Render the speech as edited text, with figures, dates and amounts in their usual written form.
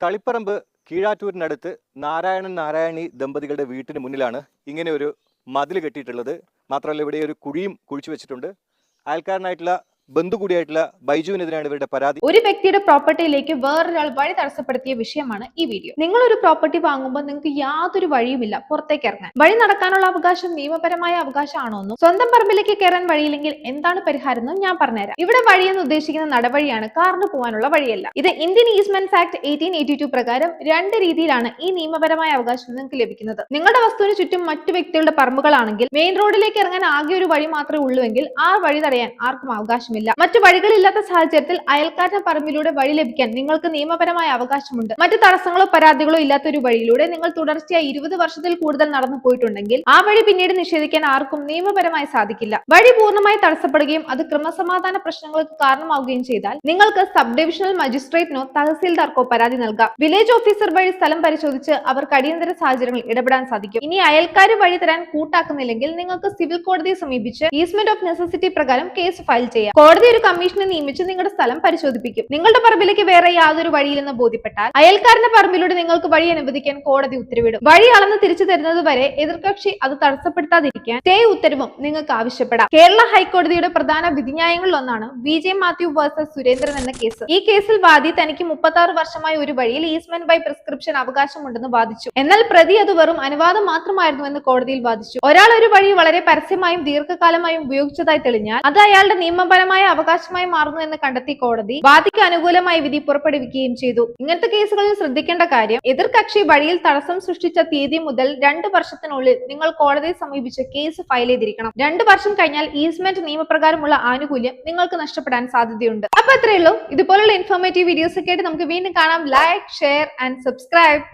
തളിപ്പറമ്പ് കീഴാറ്റൂരിനടുത്ത് നാരായണി ദമ്പതികളുടെ വീട്ടിന് മുന്നിലാണ് ഇങ്ങനെ ഒരു മതിൽ കെട്ടിയിട്ടുള്ളത്. മാത്രമല്ല ഇവിടെ ഒരു കുഴിയും കുഴിച്ചു വെച്ചിട്ടുണ്ട്. അയൽക്കാരനായിട്ടുള്ള ബന്ധു കൂടിയായിട്ടുള്ള ബൈജുവിനെതിരാണ് ഇവരുടെ പരാതി. ഒരു വ്യക്തിയുടെ പ്രോപ്പർട്ടിയിലേക്ക് വേറൊരാൾ വഴി തടസ്സപ്പെടുത്തിയ വിഷയമാണ് ഈ വീഡിയോ. നിങ്ങൾ ഒരു പ്രോപ്പർട്ടി വാങ്ങുമ്പോൾ നിങ്ങൾക്ക് യാതൊരു വഴിയുമില്ല പുറത്തേക്ക് ഇറങ്ങാൻ. വഴി നടക്കാനുള്ള അവകാശം നിയമപരമായ അവകാശമാണോ എന്നും സ്വന്തം പറമ്പിലേക്ക് കയറാൻ വഴിയില്ലെങ്കിൽ എന്താണ് പരിഹാരം എന്നും ഞാൻ പറഞ്ഞുതരാം. ഇവിടെ വഴിയെന്ന് ഉദ്ദേശിക്കുന്ന നടവഴിയാണ്, കാറിന് പോകാനുള്ള വഴിയല്ല. ഇത് ഇന്ത്യൻ ഈസ്മെന്റ് ആക്ട് 1882 പ്രകാരം രണ്ട് രീതിയിലാണ് ഈ നിയമപരമായ അവകാശം നിങ്ങൾക്ക് ലഭിക്കുന്നത്. നിങ്ങളുടെ വസ്തുവിന് ചുറ്റും മറ്റു വ്യക്തികളുടെ പറമ്പുകളാണെങ്കിൽ മെയിൻ റോഡിലേക്ക് ഇറങ്ങാൻ ആകെ ഒരു വഴി മാത്രമേ ഉള്ളൂവെങ്കിൽ ആ വഴി തടയാൻ ആർക്കും അവകാശമില്ല. മറ്റു വഴികളില്ലാത്ത സാഹചര്യത്തിൽ അയൽക്കാരന്റെ പറമ്പിലൂടെ വഴി ലഭിക്കാൻ നിങ്ങൾക്ക് നിയമപരമായ അവകാശമുണ്ട്. മറ്റു തടസ്സങ്ങളോ പരാതികളോ ഇല്ലാത്ത ഒരു വഴിയിലൂടെ നിങ്ങൾ തുടർച്ചയായി 20 വർഷത്തിൽ കൂടുതൽ നടന്നു പോയിട്ടുണ്ടെങ്കിൽ ആ വഴി പിന്നീട് നിഷേധിക്കാൻ ആർക്കും നിയമപരമായി സാധിക്കില്ല. വഴി പൂർണ്ണമായി തടസ്സപ്പെടുകയും അത് ക്രമസമാധാന പ്രശ്നങ്ങൾക്ക് കാരണമാവുകയും ചെയ്താൽ നിങ്ങൾക്ക് സബ് ഡിവിഷണൽ മജിസ്ട്രേറ്റിനോ തഹസീൽദാർക്കോ പരാതി നൽകാം. വില്ലേജ് ഓഫീസർ വഴി സ്ഥലം പരിശോധിച്ച് അവർക്ക് അടിയന്തര സാഹചര്യങ്ങളിൽ ഇടപെടാൻ സാധിക്കും. ഇനി അയൽക്കാർ വഴി തരാൻ കൂട്ടാക്കുന്നില്ലെങ്കിൽ നിങ്ങൾക്ക് സിവിൽ കോടതിയെ സമീപിച്ച് ഈസ്മെന്റ് ഓഫ് നെസസിറ്റി പ്രകാരം കേസ് ഫയൽ ചെയ്യാം. കോടതി ഒരു കമ്മീഷനെ നിയമിച്ച് നിങ്ങളുടെ സ്ഥലം പരിശോധിപ്പിക്കും. നിങ്ങളുടെ പറമ്പിലേക്ക് വേറെ യാതൊരു വഴിയില്ലെന്ന് ബോധ്യപ്പെട്ടാൽ അയൽക്കാരന്റെ പറമ്പിലൂടെ നിങ്ങൾക്ക് വഴി അനുവദിക്കാൻ കോടതി ഉത്തരവിടും. വഴി അളന്ന് തിരിച്ചു തരുന്നത് വരെ എതിർകക്ഷി അത് തടസ്സപ്പെടുത്താതിരിക്കാൻ സ്റ്റേ ഉത്തരവും നിങ്ങൾക്ക് ആവശ്യപ്പെടാം. കേരള ഹൈക്കോടതിയുടെ പ്രധാന വിധിന്യായങ്ങളിൽ ഒന്നാണ് VJ മാത്യു വേഴ്സസ് സുരേന്ദ്രൻ എന്ന കേസ്. ഈ കേസിൽ വാദി തനിക്ക് 36 വർഷമായി ഒരു വഴിയിൽ ഈസ്മെന്റ് ബൈ പ്രിസ്ക്രിപ്ഷൻ അവകാശമുണ്ടെന്ന് വാദിച്ചു. എന്നാൽ പ്രതി അത് വെറും അനുവാദം മാത്രമായിരുന്നു എന്ന് കോടതിയിൽ വാദിച്ചു. ഒരാൾ ഒരു വഴി വളരെ പരസ്യമായും ദീർഘകാലമായും ഉപയോഗിച്ചതായി തെളിഞ്ഞാൽ അത് അയാളുടെ നിയമപരമായ അവകാശമായി മാറുന്നു എന്ന് കണ്ടെത്തി കോടതി വാദിക്ക് അനുകൂലമായി വിധി പുറപ്പെടുവിക്കുകയും ചെയ്തു. ഇങ്ങനത്തെ കേസുകളിൽ ശ്രദ്ധിക്കേണ്ട കാര്യം, എതിർകക്ഷി വഴിയിൽ തടസ്സം സൃഷ്ടിച്ച തീയതി മുതൽ 2 വർഷത്തിനുള്ളിൽ നിങ്ങൾ കോടതിയെ സമീപിച്ച് കേസ് ഫയൽ ചെയ്തിരിക്കണം. 2 വർഷം കഴിഞ്ഞാൽ ഈസ്മെന്റ് നിയമപ്രകാരമുള്ള ആനുകൂല്യം നിങ്ങൾക്ക് നഷ്ടപ്പെടാൻ സാധ്യതയുണ്ട്. അപ്പൊ അത്രയേ ഉള്ളൂ. ഇതുപോലുള്ള ഇൻഫോർമേറ്റീവ് വീഡിയോസ് ഒക്കെ ആയിട്ട് നമുക്ക് വീണ്ടും കാണാം. Like, share and subscribe.